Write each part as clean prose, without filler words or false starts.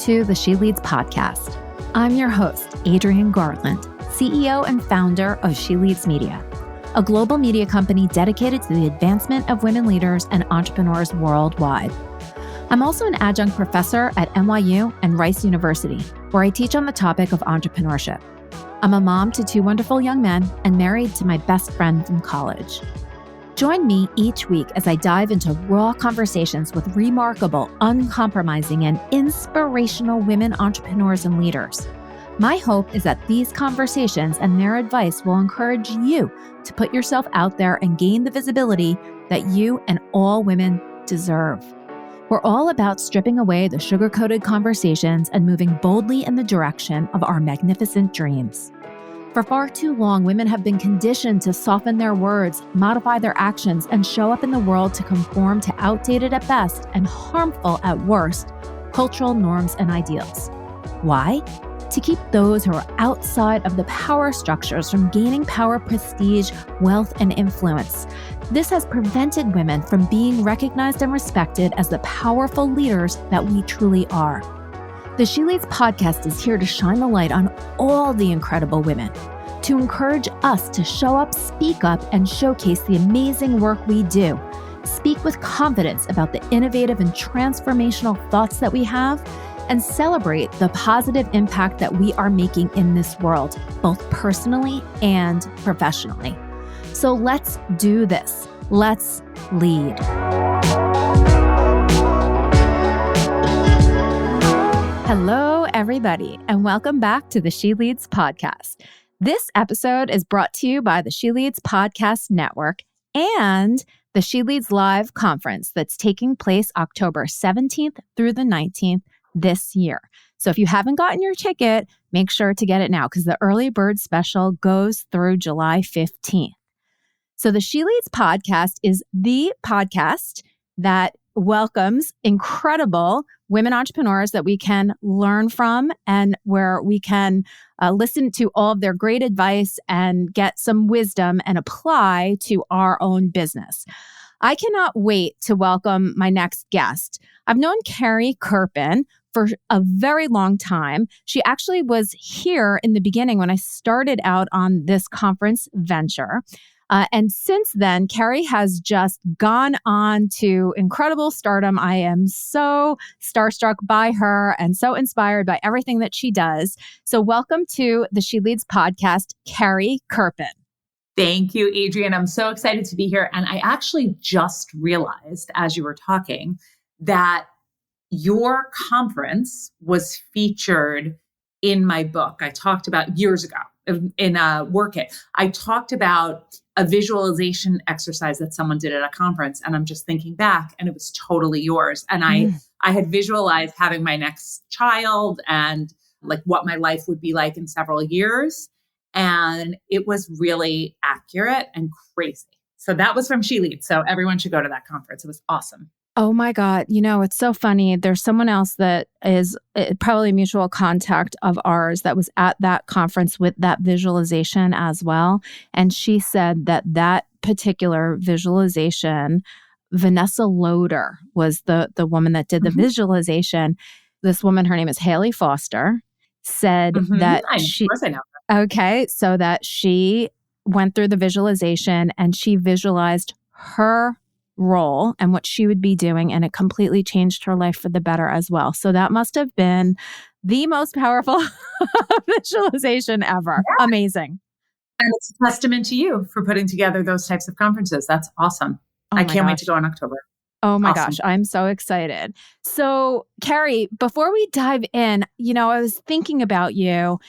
to the She Leads podcast. I'm your host, Adrienne Garland, CEO and founder of She Leads Media, a global media company dedicated to the advancement of women leaders and entrepreneurs worldwide. I'm also an adjunct professor at NYU and Rice University, where I teach on the topic of entrepreneurship. I'm a mom to two wonderful young men and married to my best friend from college. Join me each week as I dive into raw conversations with remarkable, uncompromising, and inspirational women entrepreneurs and leaders. My hope is that these conversations and their advice will encourage you to put yourself out there and gain the visibility that you and all women deserve. We're all about stripping away the sugar-coated conversations and moving boldly in the direction of our magnificent dreams. For far too long, women have been conditioned to soften their words, modify their actions, and show up in the world to conform to outdated at best and harmful at worst cultural norms and ideals. Why? To keep those who are outside of the power structures from gaining power, prestige, wealth, and influence. This has prevented women from being recognized and respected as the powerful leaders that we truly are. The She Leads podcast is here to shine the light on all the incredible women, to encourage us to show up, speak up, and showcase the amazing work we do. Speak with confidence about the innovative and transformational thoughts that we have, and celebrate the positive impact that we are making in this world, both personally and professionally. So let's do this. Let's lead. Hello, everybody, and welcome back to the She Leads podcast. This episode is brought to you by the She Leads Podcast Network and the She Leads Live conference that's taking place October 17th through the 19th this year. So if you haven't gotten your ticket, make sure to get it now because the early bird special goes through July 15th. So the She Leads podcast is the podcast that welcomes incredible women entrepreneurs that we can learn from and where we can listen to all of their great advice and get some wisdom and apply to our own business. I cannot wait to welcome my next guest. I've known Carrie Kerpen for a very long time. She actually was here in the beginning when I started out on this conference venture. And since then, Carrie has just gone on to incredible stardom. I am so starstruck by her and so inspired by everything that she does. So welcome to the She Leads podcast, Carrie Kerpen. Thank you, Adrienne. I'm so excited to be here. And I actually just realized as you were talking that your conference was featured in my book. I talked about years ago in Work It. I talked about a visualization exercise that someone did at a conference. And I'm just thinking back and it was totally yours. And I had visualized having my next child and like what my life would be like in several years. And it was really accurate and crazy. So that was from She Leads. So everyone should go to that conference. It was awesome. Oh my God. You know, it's so funny. There's someone else that is probably a mutual contact of ours that was at that conference with that visualization as well. And she said that that particular visualization, Vanessa Loader was the woman that did the visualization. This woman, her name is Haley Foster, said that Of course I know. Okay, so that she went through the visualization and she visualized her role and what she would be doing, and it completely changed her life for the better as well. So that must have been the most powerful visualization ever. Yeah. Amazing. And it's a testament to you for putting together those types of conferences. That's awesome. I can't wait to go in October. Oh my gosh, I'm so excited. So Carrie, before we dive in, I was thinking about you,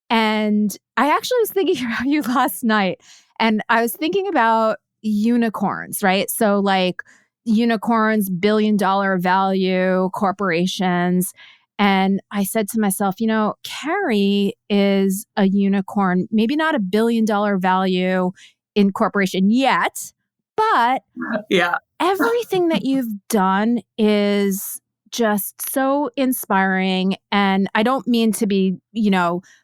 and I actually was thinking about you last night, and I was thinking about unicorns, right? So like unicorns, billion-dollar value corporations. And I said to myself, Carrie is a unicorn, maybe not a billion-dollar value in corporation yet, but everything that you've done is just so inspiring. And I don't mean to be,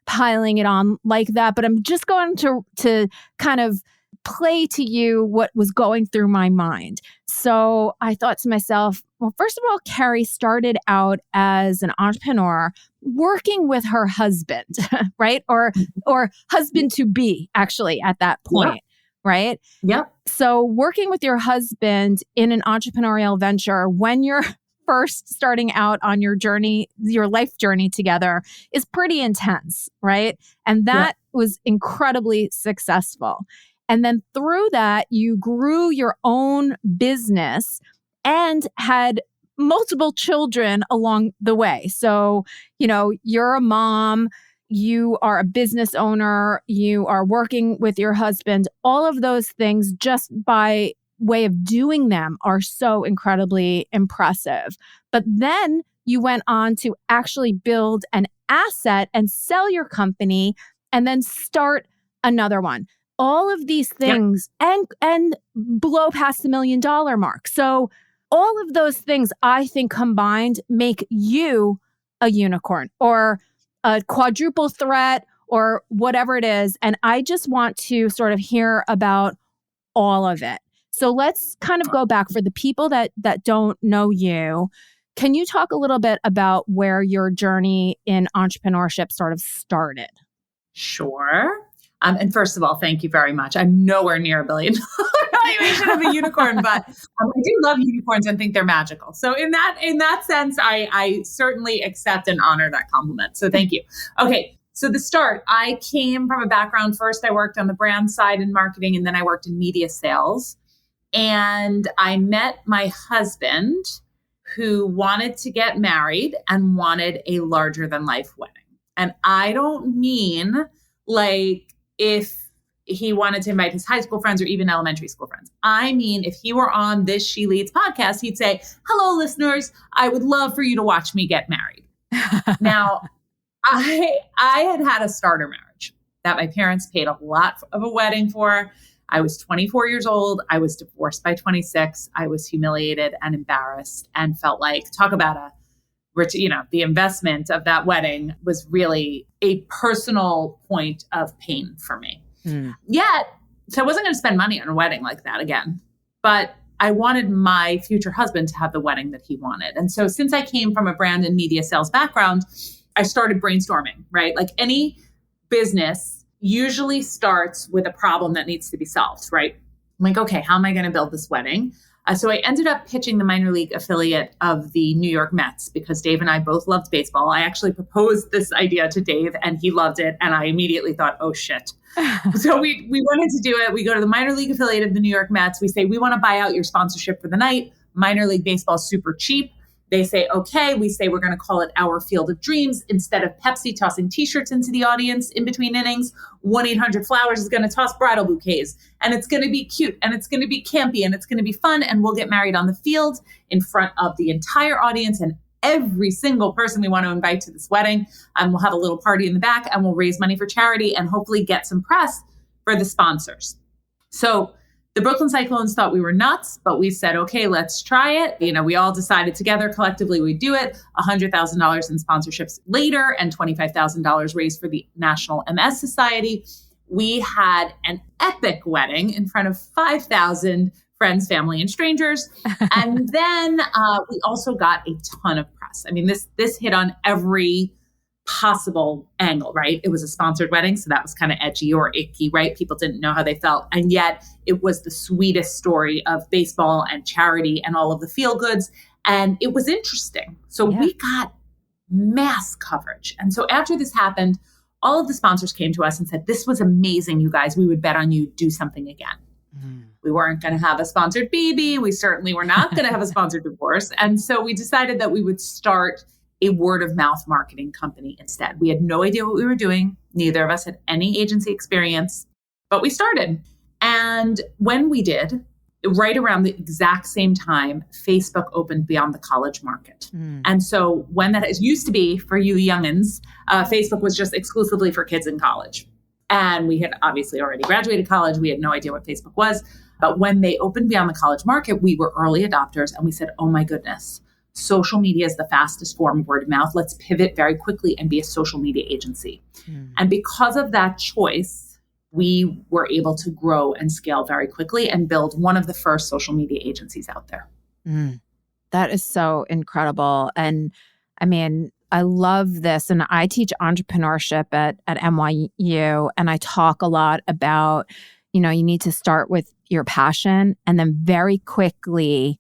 piling it on like that, but I'm just going to kind of play to you what was going through my mind. So I thought to myself, well, first of all, Carrie started out as an entrepreneur working with her husband, right? Or husband to be, actually, at that point, right? Yep. So working with your husband in an entrepreneurial venture when you're first starting out on your journey, your life journey together, is pretty intense, right? And that was incredibly successful. And then through that, you grew your own business and had multiple children along the way. So, you're a mom, you are a business owner, you are working with your husband. All of those things, just by way of doing them, are so incredibly impressive. But then you went on to actually build an asset and sell your company and then start another one. All of these things and blow past the $1 million mark. So all of those things, I think, combined make you a unicorn or a quadruple threat or whatever it is. And I just want to sort of hear about all of it. So let's kind of go back for the people that don't know you. Can you talk a little bit about where your journey in entrepreneurship sort of started? Sure. And first of all, thank you very much. I'm nowhere near $1 billion valuation of a unicorn, but I do love unicorns and think they're magical. So in that sense, I certainly accept and honor that compliment. So thank you. Okay. So the start, I came from a background. First, I worked on the brand side in marketing, and then I worked in media sales. And I met my husband, who wanted to get married and wanted a larger than life wedding. And I don't mean like if he wanted to invite his high school friends or even elementary school friends. I mean, if he were on this She Leads podcast, he'd say, hello, listeners, I would love for you to watch me get married. Now, I had a starter marriage that my parents paid a lot of a wedding for. I was 24 years old. I was divorced by 26. I was humiliated and embarrassed and felt like, talk about a rich, the investment of that wedding was really a personal point of pain for me. Yet, so I wasn't going to spend money on a wedding like that again, but I wanted my future husband to have the wedding that he wanted. And so since I came from a brand and media sales background, I started brainstorming, right? Like any business usually starts with a problem that needs to be solved, right? I'm like, okay, how am I going to build this wedding? So I ended up pitching the minor league affiliate of the New York Mets because Dave and I both loved baseball. I actually proposed this idea to Dave and he loved it. And I immediately thought, oh shit. So we wanted to do it. We go to the minor league affiliate of the New York Mets. We say, we want to buy out your sponsorship for the night. Minor league baseball is super cheap. They say, okay. We say, we're going to call it Our Field of Dreams. Instead of Pepsi tossing t-shirts into the audience in between innings, 1-800-Flowers is going to toss bridal bouquets. And it's going to be cute and it's going to be campy and it's going to be fun. And we'll get married on the field in front of the entire audience and every single person we want to invite to this wedding. And we'll have a little party in the back and we'll raise money for charity and hopefully get some press for the sponsors. So the Brooklyn Cyclones thought we were nuts, but we said, okay, let's try it. We all decided together collectively we'd do it. $100,000 in sponsorships later and $25,000 raised for the National MS Society. We had an epic wedding in front of 5,000 friends, family, and strangers. And then we also got a ton of press. I mean, this hit on every possible angle, right? It was a sponsored wedding, so that was kind of edgy or icky, right? People didn't know how they felt. And yet it was the sweetest story of baseball and charity and all of the feel goods. And it was interesting. So we got mass coverage. And so after this happened, all of the sponsors came to us and said, this was amazing, you guys. We would bet on you do something again. We weren't going to have a sponsored baby. We certainly were not going to have a sponsored divorce. And so we decided that we would start a word of mouth marketing company instead. We had no idea what we were doing. Neither of us had any agency experience, but we started. And when we did, right around the exact same time, Facebook opened beyond the college market. And so when that used to be for you youngins, Facebook was just exclusively for kids in college. And we had obviously already graduated college. We had no idea what Facebook was. But when they opened beyond the college market, we were early adopters. And we said, oh my goodness, social media is the fastest form of word of mouth. Let's pivot very quickly and be a social media agency. And because of that choice, we were able to grow and scale very quickly and build one of the first social media agencies out there. That is so incredible. And I mean, I love this. And I teach entrepreneurship at NYU, and I talk a lot about, you need to start with your passion and then very quickly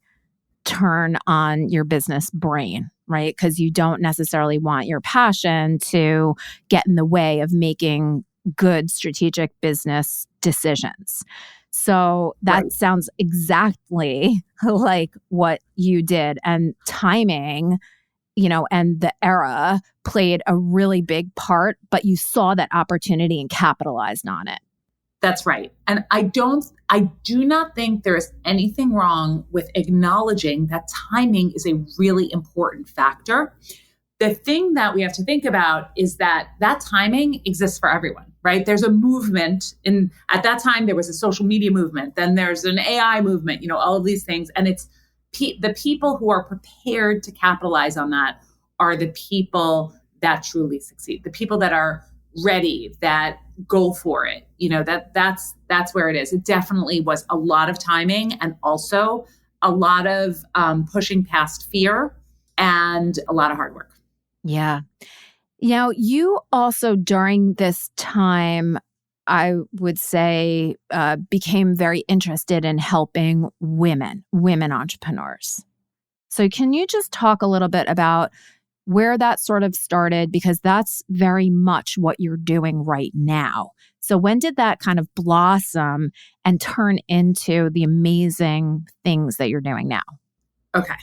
turn on your business brain, right? Because you don't necessarily want your passion to get in the way of making good strategic business decisions. So that sounds exactly like what you did. And timing, and the era played a really big part, but you saw that opportunity and capitalized on it. That's right. And I do not think there is anything wrong with acknowledging that timing is a really important factor. The thing that we have to think about is that timing exists for everyone, right? There's a movement at that time, there was a social media movement, then there's an AI movement, all of these things. And it's the people who are prepared to capitalize on that are the people that truly succeed, the people that are ready, that go for it. That's where it is. It definitely was a lot of timing and also a lot of pushing past fear and a lot of hard work. Yeah. You also during this time, I would say, became very interested in helping women entrepreneurs. So can you just talk a little bit about where that sort of started? Because that's very much what you're doing right now. So when did that kind of blossom and turn into the amazing things that you're doing now? Okay.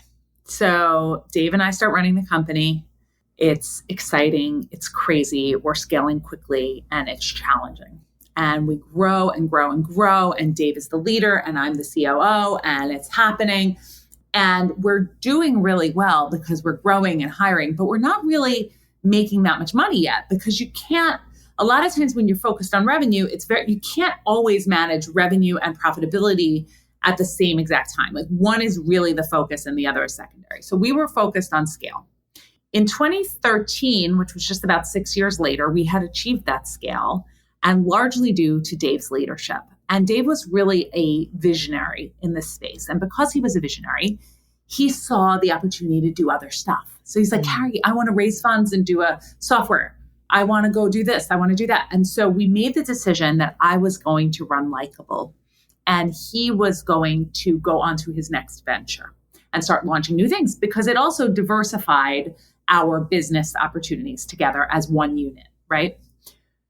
So Dave and I start running the company. It's exciting. It's crazy. We're scaling quickly and it's challenging. And we grow and grow and grow. And Dave is the leader and I'm the COO and it's happening. And we're doing really well because we're growing and hiring, but we're not really making that much money yet because you can't, a lot of times when you're focused on revenue, you can't always manage revenue and profitability at the same exact time. Like one is really the focus and the other is secondary. So we were focused on scale. In 2013, which was just about 6 years later, we had achieved that scale and largely due to Dave's leadership. And Dave was really a visionary in this space. And because he was a visionary, he saw the opportunity to do other stuff. So he's like, Carrie, I want to raise funds and do a software. I want to go do this. I want to do that. And so we made the decision that I was going to run Likable and he was going to go on to his next venture and start launching new things because it also diversified our business opportunities together as one unit, right?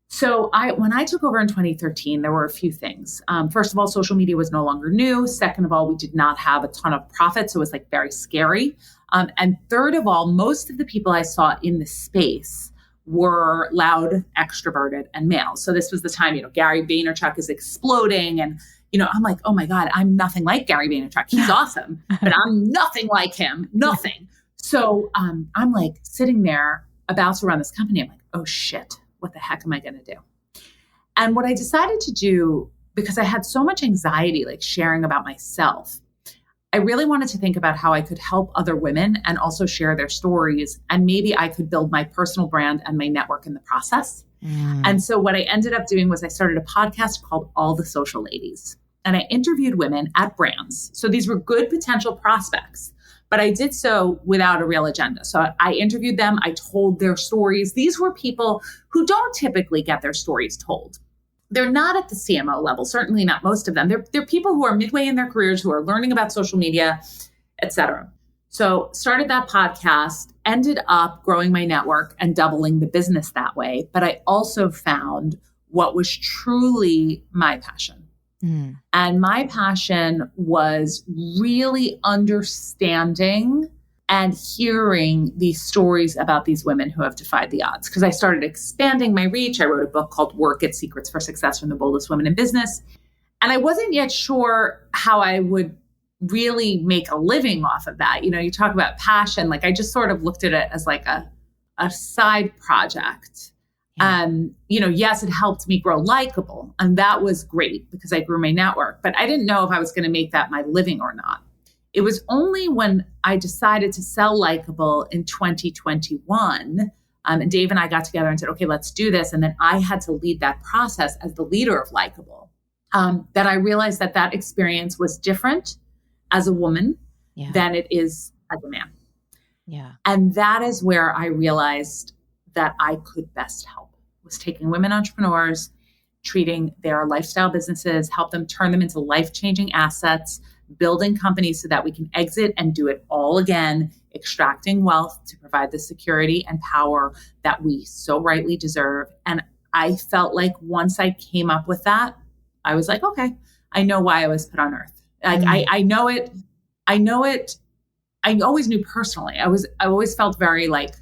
So when I took over in 2013, there were a few things. First of all, social media was no longer new. Second of all, we did not have a ton of profit. So it was like very scary. And third of all, most of the people I saw in the space were loud, extroverted, and male. So this was the time, Gary Vaynerchuk is exploding. And, I'm like, oh my God, I'm nothing like Gary Vaynerchuk. He's awesome, but I'm nothing like him, nothing. So I'm like sitting there about to run this company. I'm like, oh shit, what the heck am I going to do? And what I decided to do, because I had so much anxiety, like sharing about myself, I really wanted to think about how I could help other women and also share their stories. And maybe I could build my personal brand and my network in the process. And so what I ended up doing was I started a podcast called All the Social Ladies. And I interviewed women at brands. So these were good potential prospects. But I did so without a real agenda. So I interviewed them. I told their stories. These were people who don't typically get their stories told. They're not at the CMO level, certainly not most of them. They're people who are midway in their careers, who are learning about social media, et cetera. So started that podcast, ended up growing my network and doubling the business that way. But I also found what was truly my passion. And my passion was really understanding and hearing these stories about these women who have defied the odds. Because I started expanding my reach. I wrote a book called Work It: Secrets for Success from the Boldest Women in Business. And I wasn't yet sure how I would really make a living off of that. You talk about passion. Like I just sort of looked at it as like a side project. Yeah. Yes, it helped me grow Likable. And that was great because I grew my network. But I didn't know if I was going to make that my living or not. It was only when I decided to sell Likable in 2021 And Dave and I got together and said, okay, let's do this. And then I had to lead that process as the leader of Likable. That I realized that experience was different as a woman than it is as a man. Yeah. And that is where I realized that I could best help, was taking women entrepreneurs, treating their lifestyle businesses, help them turn them into life-changing assets, building companies so that we can exit and do it all again, extracting wealth to provide the security and power that we so rightly deserve. And I felt like once I came up with that, I was like, okay, I know why I was put on earth. Like I know it. I always knew personally. I always felt very like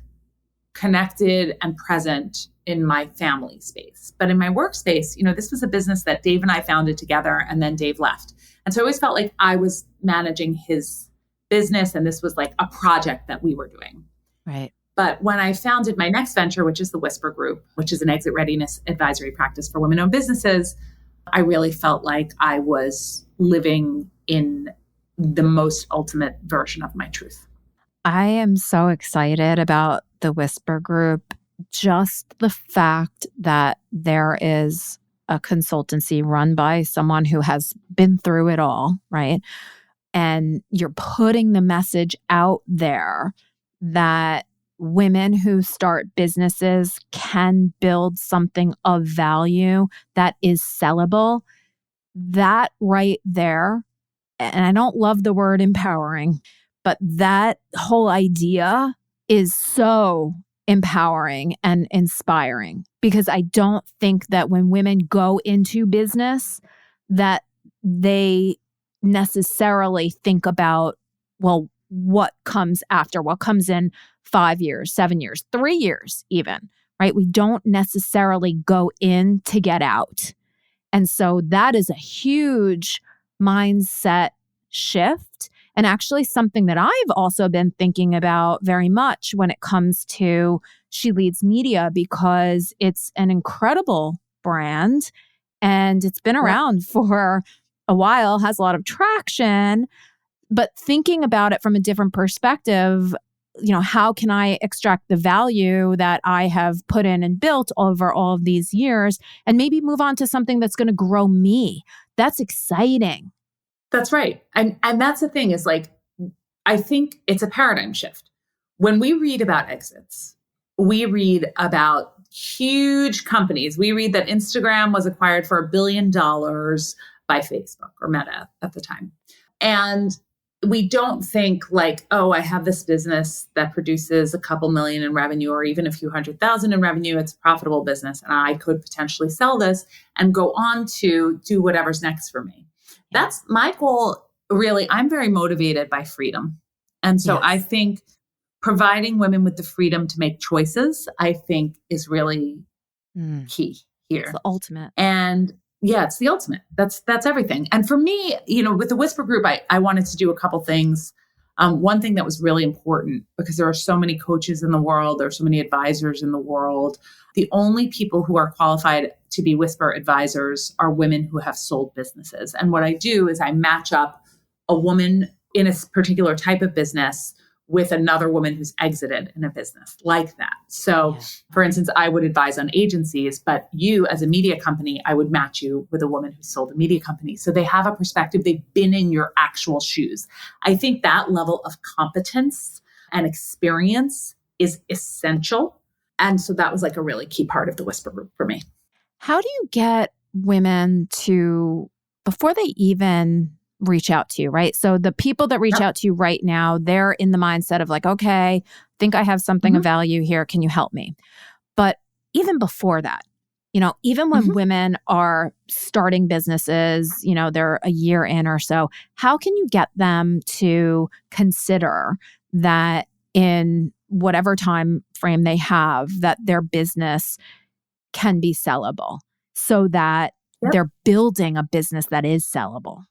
connected and present in my family space. But in my workspace, this was a business that Dave and I founded together, and then Dave left. And so I always felt like I was managing his business, and this was like a project that we were doing. Right. But when I founded my next venture, which is the Whisper Group, which is an exit readiness advisory practice for women-owned businesses, I really felt like I was living in the most ultimate version of my truth. I am so excited about the Whisper Group. Just the fact that there is a consultancy run by someone who has been through it all, right? And you're putting the message out there that women who start businesses can build something of value that is sellable. That right there, and I don't love the word empowering, but that whole idea is so empowering and inspiring, because I don't think that when women go into business that they necessarily think about, well, what comes after, what comes in 5 years, 7 years, 3 years even, right? We don't necessarily go in to get out. And so that is a huge mindset shift, and actually something that I've also been thinking about very much when it comes to She Leads Media, because it's an incredible brand and it's been around for a while, has a lot of traction, but thinking about it from a different perspective, how can I extract the value that I have put in and built over all of these years and maybe move on to something that's going to grow me? That's exciting. That's right. And that's the thing is, like, I think it's a paradigm shift. When we read about exits, we read about huge companies. We read that Instagram was acquired for $1 billion by Facebook or Meta at the time. And we don't think like, oh, I have this business that produces a couple million in revenue or even a few 100,000 in revenue. It's a profitable business and I could potentially sell this and go on to do whatever's next for me. That's my goal. Really, I'm very motivated by freedom. And so I think providing women with the freedom to make choices, I think is really key here. It's the ultimate. And it's the ultimate. That's everything. And for me, with the Whisper Group, I wanted to do a couple things. One thing that was really important, because there are so many coaches in the world, there are so many advisors in the world. The only people who are qualified to be Whisper advisors are women who have sold businesses. And what I do is I match up a woman in a particular type of business with another woman who's exited in a business like that. So for instance, I would advise on agencies, but you as a media company, I would match you with a woman who sold a media company. So they have a perspective. They've been in your actual shoes. I think that level of competence and experience is essential. And so that was like a really key part of the Whisper Group for me. How do you get women to, before they even reach out to you, right? So the people that reach out to you right now, they're in the mindset of like, okay, I think I have something of value here. Can you help me? But even before that, even when women are starting businesses, they're a year in or so, how can you get them to consider that in whatever time frame they have, that their business can be sellable so that they're building a business that is sellable?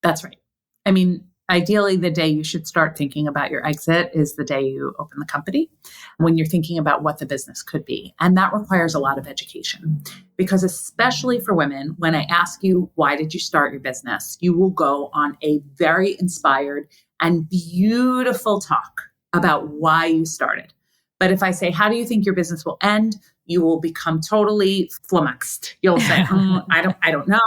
That's right. I mean, ideally, the day you should start thinking about your exit is the day you open the company, when you're thinking about what the business could be. And that requires a lot of education, because especially for women, when I ask you, why did you start your business? You will go on a very inspired and beautiful talk about why you started. But if I say, how do you think your business will end? You will become totally flummoxed. You'll say, I don't know.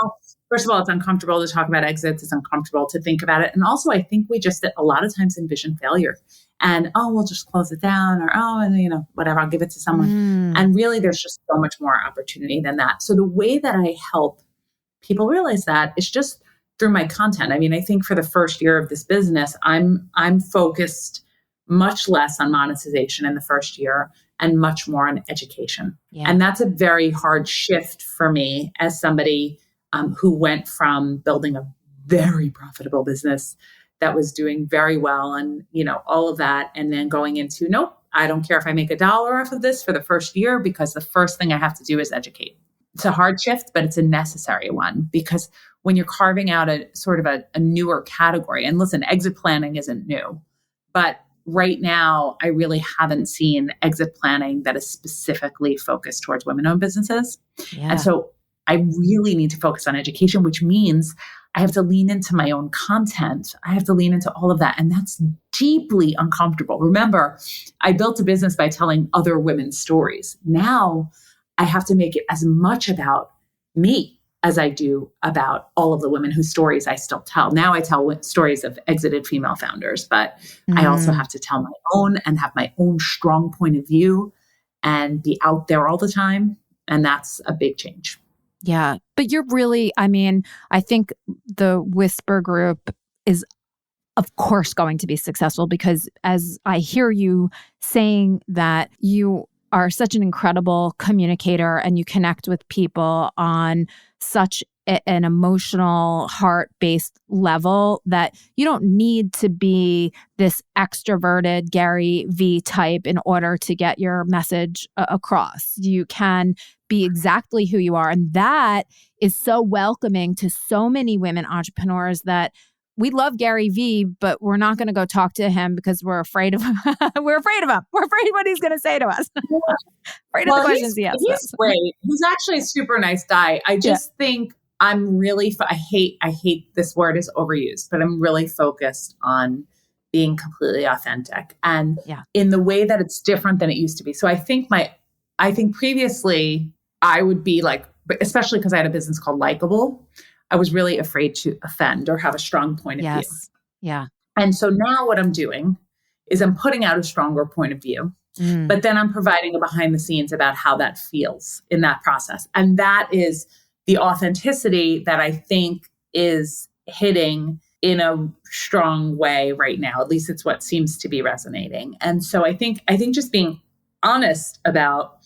First of all, it's uncomfortable to talk about exits. It's uncomfortable to think about it. And also, I think we just a lot of times envision failure and, we'll just close it down or, whatever, I'll give it to someone. And really, there's just so much more opportunity than that. So the way that I help people realize that is just through my content. I mean, I think for the first year of this business, I'm focused much less on monetization in the first year and much more on education. Yeah. And that's a very hard shift for me as somebody who went from building a very profitable business that was doing very well and, all of that. And then going into, nope, I don't care if I make $1 off of this for the first year because the first thing I have to do is educate. It's a hard shift, but it's a necessary one because when you're carving out a sort of a newer category, and listen, exit planning isn't new, but right now, I really haven't seen exit planning that is specifically focused towards women-owned businesses. Yeah. And so I really need to focus on education, which means I have to lean into my own content. I have to lean into all of that. And that's deeply uncomfortable. Remember, I built a business by telling other women's stories. Now I have to make it as much about me as I do about all of the women whose stories I still tell. Now I tell stories of exited female founders, but I also have to tell my own and have my own strong point of view and be out there all the time. And that's a big change. Yeah. But you're really, I think the Whisper Group is, of course, going to be successful because as I hear you saying that you are such an incredible communicator and you connect with people on such an emotional, heart-based level that you don't need to be this extroverted Gary V type in order to get your message across. You can be exactly who you are. And that is so welcoming to so many women entrepreneurs that we love Gary V, but we're not going to go talk to him because we're afraid of him. We're afraid of him. We're afraid of what he's going to say to us. Afraid of the questions he asks. He's great. He's actually a super nice guy. I just think I'm really, I hate this word is overused, but I'm really focused on being completely authentic and in the way that it's different than it used to be. So I think previously I would be like, especially because I had a business called Likable, I was really afraid to offend or have a strong point of view. Yeah. And so now what I'm doing is I'm putting out a stronger point of view, but then I'm providing a behind the scenes about how that feels in that process. And that is the authenticity that I think is hitting in a strong way right now. At least it's what seems to be resonating. And so I think just being honest about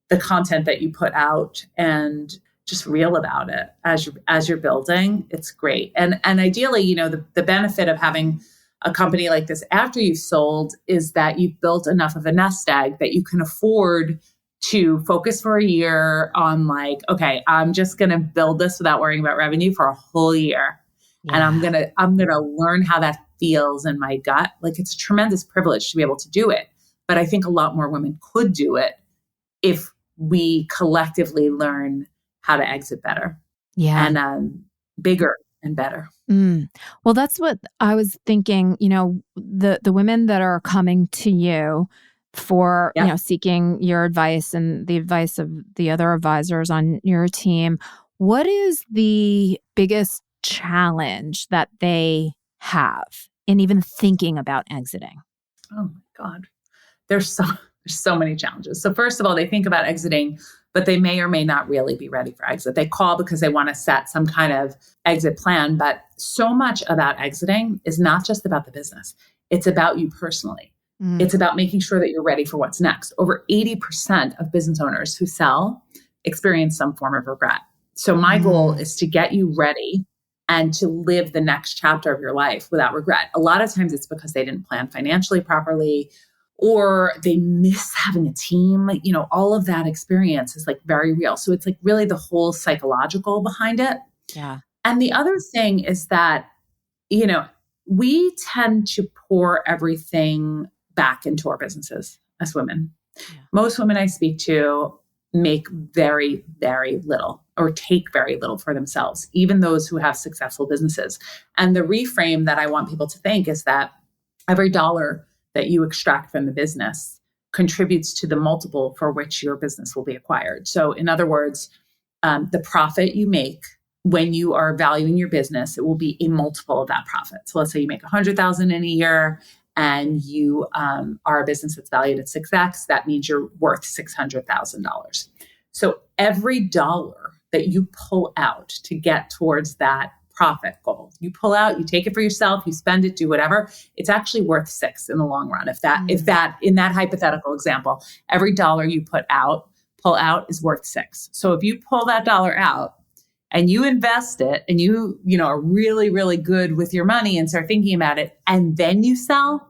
the content that you put out and just real about it as you're building, it's great. And ideally, the benefit of having a company like this after you've sold is that you've built enough of a nest egg that you can afford to focus for a year on like, okay, I'm just going to build this without worrying about revenue for a whole year. Yeah. And I'm going to learn how that feels in my gut. Like it's a tremendous privilege to be able to do it. But I think a lot more women could do it if we collectively learn how to exit better and bigger and better. Well, that's what I was thinking, the women that are coming to you for, seeking your advice and the advice of the other advisors on your team. What is the biggest challenge that they have in even thinking about exiting? Oh my God. There's so many challenges. So first of all, they think about exiting, but they may or may not really be ready for exit. They call because they want to set some kind of exit plan. But so much about exiting is not just about the business. It's about you personally. It's about making sure that you're ready for what's next. Over 80% of business owners who sell experience some form of regret. So my goal is to get you ready and to live the next chapter of your life without regret. A lot of times it's because they didn't plan financially properly, or they miss having a team. All of that experience is like very real. So it's like really the whole psychological behind it. Yeah. And the other thing is that, we tend to pour everything back into our businesses as women. Yeah. Most women I speak to make very, very little or take very little for themselves, even those who have successful businesses. And the reframe that I want people to think is that every dollar that you extract from the business contributes to the multiple for which your business will be acquired. So in other words, the profit you make when you are valuing your business, it will be a multiple of that profit. So let's say you make $100,000 in a year and you are a business that's valued at 6x, that means you're worth $600,000. So every dollar that you pull out to get towards that profit goal, you pull out, you take it for yourself, you spend it, do whatever, it's actually worth 6 in the long run. If that in that hypothetical example, every dollar you pull out is worth 6. So if you pull that dollar out and you invest it and you are really, really good with your money and start thinking about it, and then you sell,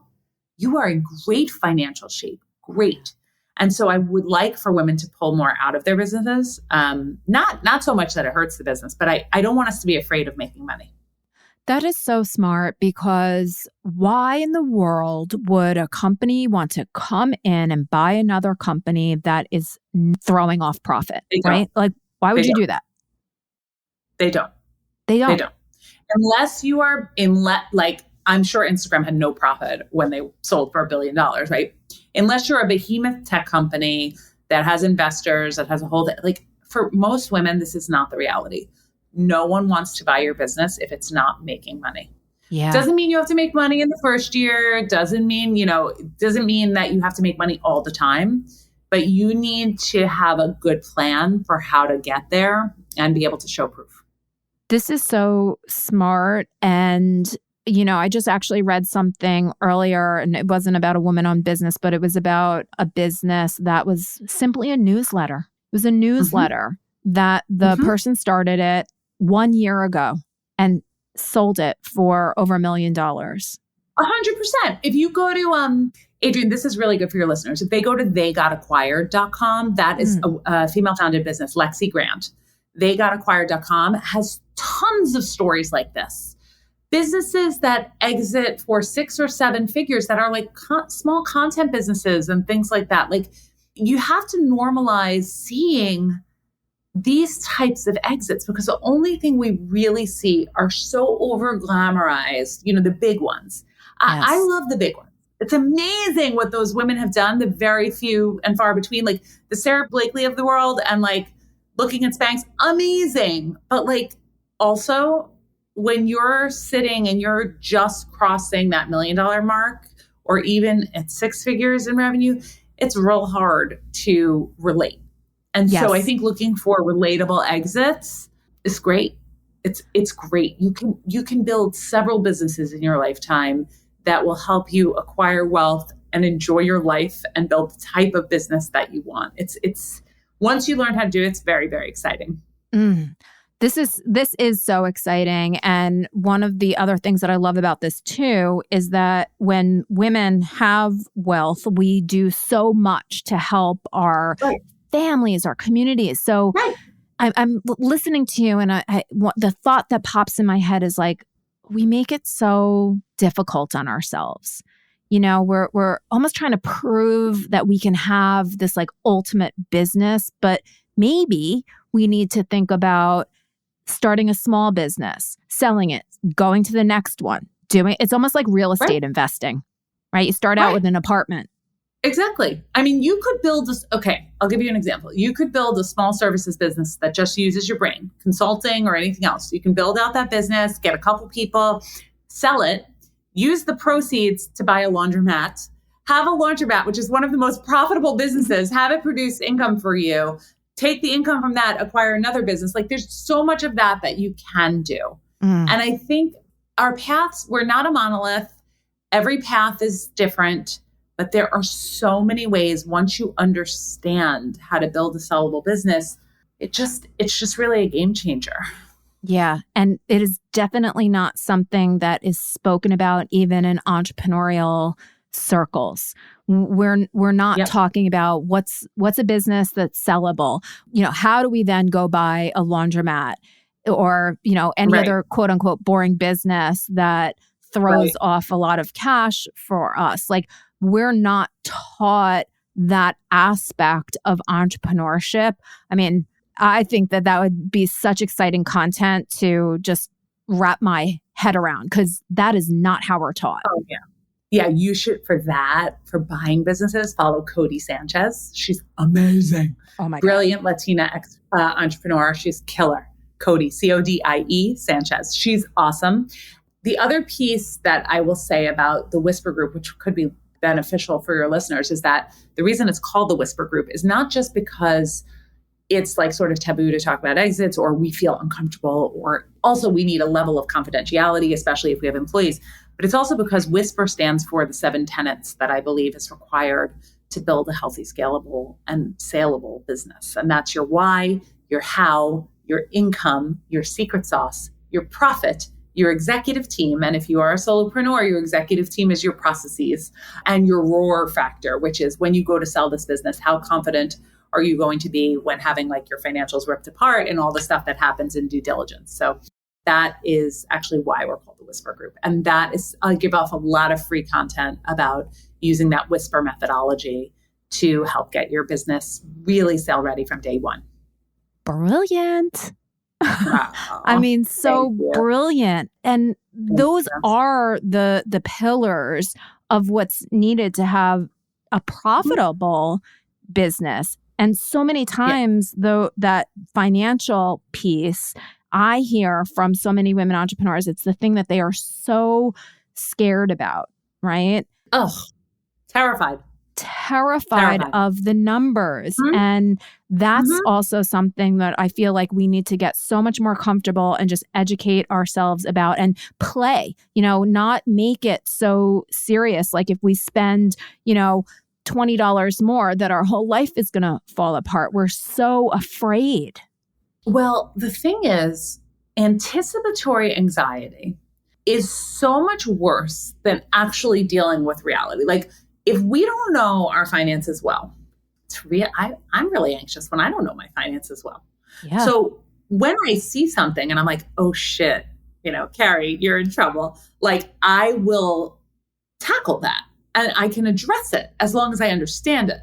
you are in great financial shape. Great. And so I would like for women to pull more out of their businesses. Not so much that it hurts the business, but I don't want us to be afraid of making money. That is so smart, because why in the world would a company want to come in and buy another company that is throwing off profit, right? Like, why would you do that? They don't. They don't. Unless you are like, I'm sure Instagram had no profit when they sold for $1 billion, right? Unless you're a behemoth tech company that has investors, that has a whole, like, for most women, this is not the reality. No one wants to buy your business if it's not making money. Yeah. Doesn't mean you have to make money in the first year. Doesn't mean that you have to make money all the time, but you need to have a good plan for how to get there and be able to show proof. This is so smart. And I just actually read something earlier, and it wasn't about a woman-owned business, but it was about a business that was simply a newsletter. It was a newsletter that the person started it 1 year ago and sold it for over $1 million. 100%. If you go to, Adrienne, this is really good for your listeners. If they go to theygotakquired.com, that is a female-founded business, Lexi Grant. Theygotakquired.com has tons of stories like this. Businesses that exit for 6 or 7 figures that are like small content businesses and things like that. Like, you have to normalize seeing these types of exits, because the only thing we really see are so over glamorized, the big ones. Yes. I love the big ones. It's amazing what those women have done, the very few and far between, like the Sarah Blakely of the world and like Looking at Spanx, amazing. But like, also, when you're sitting and you're just crossing that $1 million mark, or even at 6 figures in revenue, it's real hard to relate. And so I think looking for relatable exits is great. It's great. You can build several businesses in your lifetime that will help you acquire wealth and enjoy your life and build the type of business that you want. It's once you learn how to do it, it's very, very exciting. This is so exciting. And one of the other things that I love about this too is that when women have wealth, we do so much to help our families, our communities. So I'm listening to you, and the thought that pops in my head is like, we make it so difficult on ourselves. We're almost trying to prove that we can have this like ultimate business, but maybe we need to think about starting a small business, selling it, going to the next one, it's almost like real estate investing, right? You start out with an apartment. Exactly. I mean, you could build this. Okay, I'll give you an example. You could build a small services business that just uses your brain, consulting or anything else. You can build out that business, get a couple people, sell it, use the proceeds to buy a laundromat, have a laundromat, which is one of the most profitable businesses, have it produce income for you, take the income from that, acquire another business. Like, there's so much of that you can do. And I think our paths, we're not a monolith. Every path is different, but there are so many ways. Once you understand how to build a sellable business, it's just really a game changer. Yeah. And it is definitely not something that is spoken about even in entrepreneurial circles. We're not talking about what's a business that's sellable. How do we then go buy a laundromat or, any other quote unquote boring business that throws off a lot of cash for us. Like, we're not taught that aspect of entrepreneurship. I mean, I think that would be such exciting content to just wrap my head around, because that is not how we're taught. Oh, yeah. Yeah, you should, for buying businesses, follow Cody Sanchez. She's amazing. Oh my God. Brilliant Latina entrepreneur. She's killer. Cody, Codie Sanchez. She's awesome. The other piece that I will say about the Whisper Group, which could be beneficial for your listeners, is that the reason it's called the Whisper Group is not just because it's like sort of taboo to talk about exits or we feel uncomfortable, or also we need a level of confidentiality, especially if we have employees. But it's also because Whisper stands for the 7 tenets that I believe is required to build a healthy, scalable, and saleable business. And that's your why, your how, your income, your secret sauce, your profit, your executive team. And if you are a solopreneur, your executive team is your processes, and your roar factor, which is when you go to sell this business, how confident are you going to be when having like your financials ripped apart and all the stuff that happens in due diligence. So that is actually why we're called the Whisper Group. And that is, I give off a lot of free content about using that Whisper methodology to help get your business really sale ready from day one. Brilliant. I mean, so brilliant. And those are the pillars of what's needed to have a profitable business. And so many times, though, that financial piece, I hear from so many women entrepreneurs, it's the thing that they are so scared about, right? Oh, terrified Of the numbers. Mm-hmm. And that's also something that I feel like we need to get so much more comfortable and just educate ourselves about and play, not make it so serious. Like if we spend, $20 more, that our whole life is going to fall apart. We're so afraid. Well, the thing is, anticipatory anxiety is so much worse than actually dealing with reality. Like, if we don't know our finances well, I'm really anxious when I don't know my finances well. Yeah. So when I see something and I'm like, oh shit, Carrie, you're in trouble. Like, I will tackle that and I can address it as long as I understand it.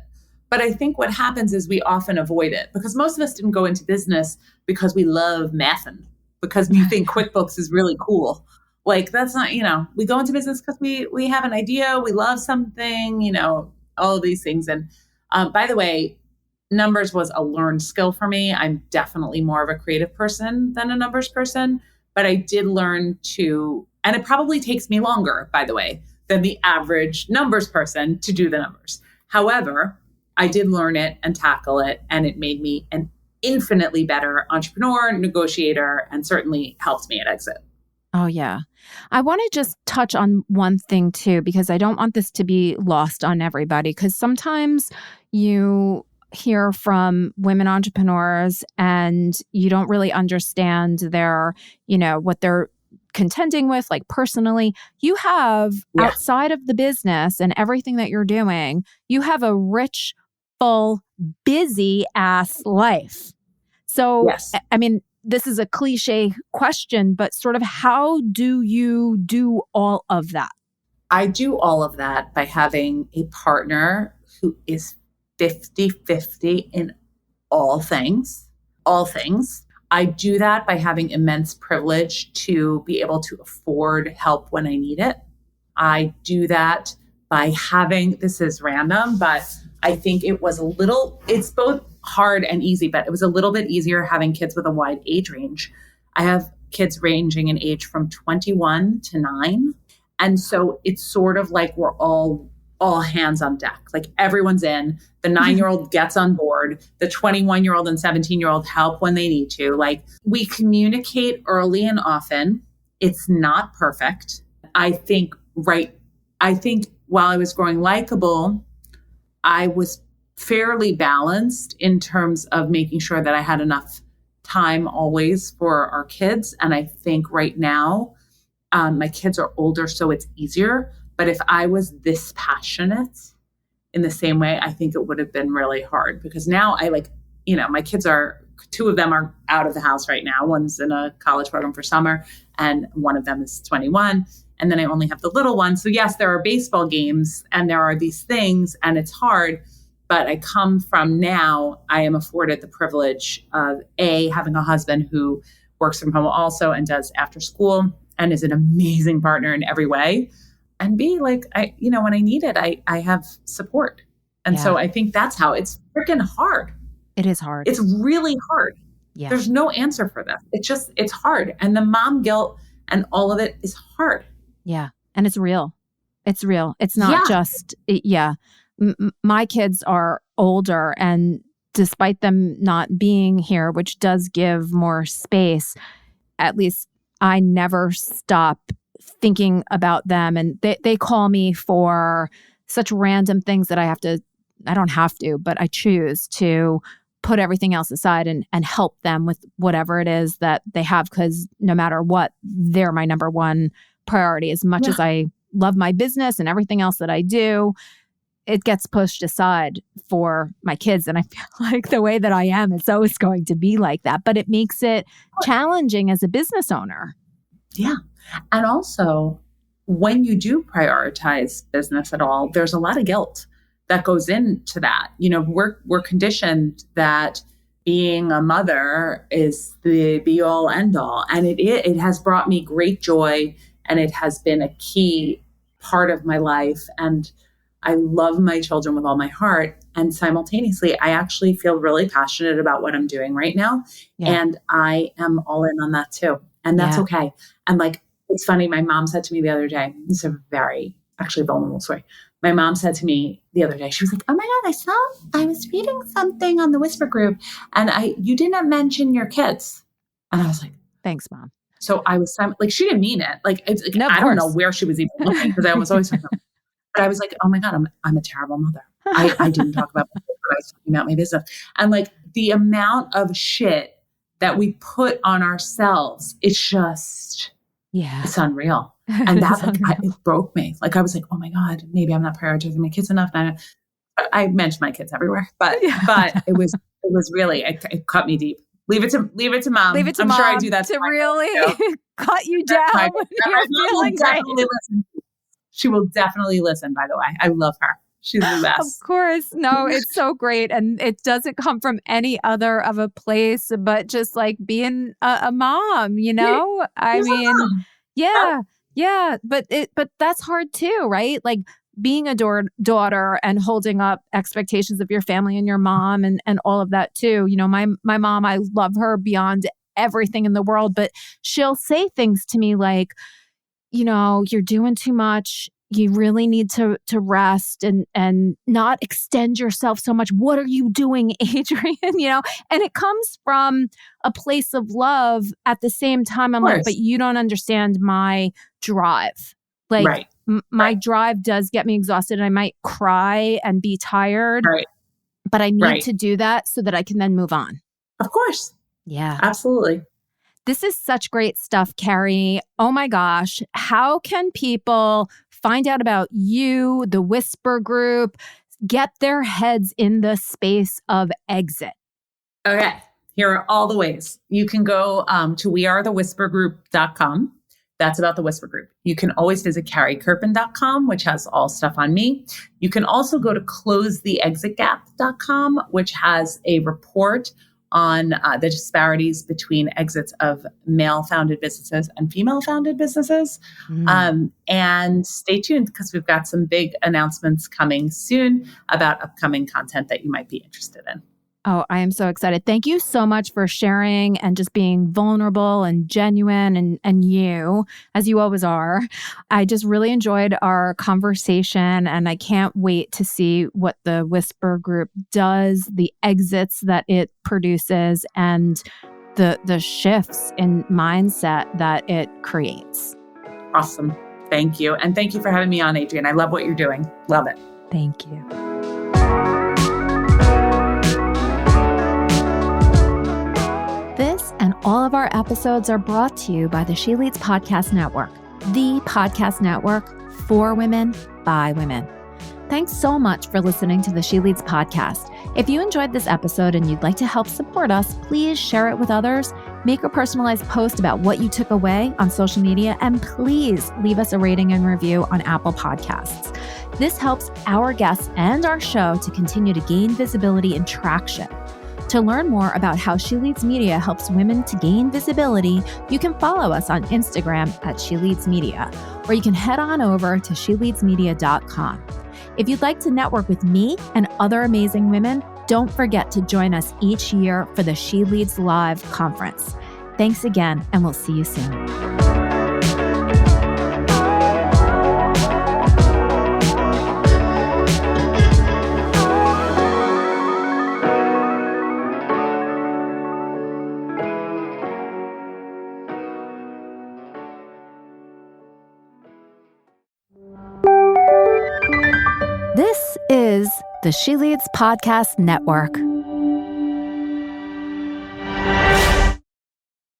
But I think what happens is we often avoid it because most of us didn't go into business because we love mathing, because we think QuickBooks is really cool. Like, that's not, we go into business because we have an idea, we love something, all of these things. And by the way, numbers was a learned skill for me. I'm definitely more of a creative person than a numbers person, but I did learn to, and it probably takes me longer, by the way, than the average numbers person to do the numbers. However, I did learn it and tackle it, and it made me an infinitely better entrepreneur, negotiator, and certainly helped me at exit. Oh, yeah. I want to just touch on one thing too, because I don't want this to be lost on everybody, because sometimes you hear from women entrepreneurs and you don't really understand their, what they're contending with, like personally. You have outside of the business and everything that you're doing, you have a rich, full, busy ass life. So, I mean, this is a cliche question, but sort of how do you do all of that? I do all of that by having a partner who is 50-50 in all things. I do that by having immense privilege to be able to afford help when I need it. I do that by having, this is random, but I think it's both hard and easy, but it was a little bit easier having kids with a wide age range. I have kids ranging in age from 21 to 9. And so it's sort of like we're all hands on deck. Like everyone's in. The 9-year-old gets on board. The 21-year-old and 17-year-old help when they need to. Like, we communicate early and often. It's not perfect. I think while I was growing Likable, I was fairly balanced in terms of making sure that I had enough time always for our kids. And I think right now, my kids are older, so it's easier. But if I was this passionate in the same way, I think it would have been really hard, because now my kids two of them are out of the house right now. One's in a college program for summer and one of them is 21. And then I only have the little one. So yes, there are baseball games and there are these things and it's hard. But I come from now, I am afforded the privilege of having a husband who works from home also and does after school and is an amazing partner in every way. And B, like, when I need it, I have support. And so I think that's how it's freaking hard. It is hard. It's really hard. Yeah. There's no answer for this. It's hard. And the mom guilt and all of it is hard. Yeah. And it's real. It's real. It's not just, my kids are older, and despite them not being here, which does give more space, at least I never stop thinking about them. And they call me for such random things that I don't have to, but I choose to put everything else aside and help them with whatever it is that they have. Because no matter what, they're my number one priority. As much as I love my business and everything else that I do, it gets pushed aside for my kids. And I feel like the way that I am, it's always going to be like that. But it makes it challenging as a business owner. Yeah. And also, when you do prioritize business at all, there's a lot of guilt that goes into that. We're conditioned that being a mother is the be all end all. And it has brought me great joy, and it has been a key part of my life. And I love my children with all my heart. And simultaneously, I actually feel really passionate about what I'm doing right now. Yeah. And I am all in on that too. And that's okay. And like, it's funny. My mom said to me the other day, this is a very actually vulnerable story. My mom said to me the other day, she was like, "Oh my God, I was reading something on the Whisper group, and you didn't mention your kids." And I was like, "Thanks, Mom." So I was like, she didn't mean it. Like, no, I don't know where she was even looking, because I was always talking about, but I was like, "Oh my God, I'm a terrible mother. I didn't talk about my kids, but I was talking about my business." And like, the amount of shit that we put on ourselves, it's just, it's unreal. And that it broke me. Like, I was like, "Oh my God, maybe I'm not prioritizing my kids enough." And I mentioned my kids everywhere, but it was really, it cut me deep. Leave it to mom. Leave it to I'm mom sure I do that to really cut you down when you're feeling great. She will definitely listen, by the way. I love her. She's the best. Of course. No, it's so great. And it doesn't come from any other of a place, but just like being a mom, I mean, yeah. But that's hard too, right? Like being a daughter and holding up expectations of your family and your mom and all of that too. My mom, I love her beyond everything in the world, but she'll say things to me like, "You're doing too much. You really need to rest and not extend yourself so much. What are you doing, Adrienne?" And it comes from a place of love. At the same time, I'm like, "But you don't understand my drive." Like my drive does get me exhausted, and I might cry and be tired, but I need to do that so that I can then move on. Of course. Yeah, absolutely. This is such great stuff, Carrie. Oh my gosh. How can people find out about you, the Whisper group, get their heads in the space of exit? Okay. Here are all the ways. You can go to wearethewhispergroup.com. That's about the Whisper group. You can always visit carriekerpen.com, which has all stuff on me. You can also go to closetheexitgap.com, which has a report on the disparities between exits of male-founded businesses and female-founded businesses. And stay tuned, because we've got some big announcements coming soon about upcoming content that you might be interested in. Oh, I am so excited. Thank you so much for sharing and just being vulnerable and genuine and you, as you always are. I just really enjoyed our conversation, and I can't wait to see what the Whisper group does, the exits that it produces, and the shifts in mindset that it creates. Awesome. Thank you. And thank you for having me on, Adrienne. I love what you're doing. Love it. Thank you. This and all of our episodes are brought to you by the She Leads Podcast Network, the podcast network for women, by women. Thanks so much for listening to the She Leads podcast. If you enjoyed this episode and you'd like to help support us, please share it with others, make a personalized post about what you took away on social media, and please leave us a rating and review on Apple Podcasts. This helps our guests and our show to continue to gain visibility and traction. To learn more about how She Leads Media helps women to gain visibility, you can follow us on Instagram at She Leads Media, or you can head on over to sheleadsmedia.com. If you'd like to network with me and other amazing women, don't forget to join us each year for the She Leads Live conference. Thanks again, and we'll see you soon. This is the She Leads Podcast Network.